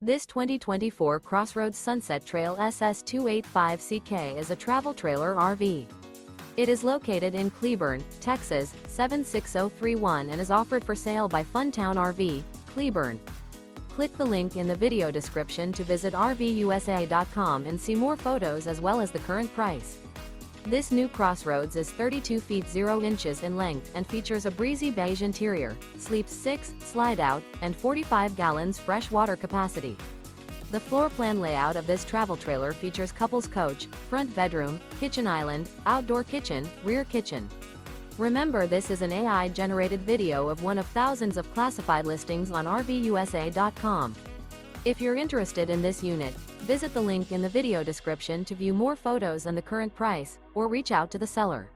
This 2024 CrossRoads Sunset Trail SS285CK is a travel trailer RV. It is located in Cleburne, Texas, 76031 and is offered for sale by Funtown RV, Cleburne. Click the link in the video description to visit RVUSA.com and see more photos as well as the current price. This new CrossRoads is 32 feet 0 inches in length and features a breezy beige interior, sleeps 6, slide-out, and 45 gallons fresh water capacity. The floor plan layout of this travel trailer features couples coach, front bedroom, kitchen island, outdoor kitchen, rear kitchen. Remember, this is an AI-generated video of one of thousands of classified listings on RVUSA.com. If you're interested in this unit, visit the link in the video description to view more photos and the current price, or reach out to the seller.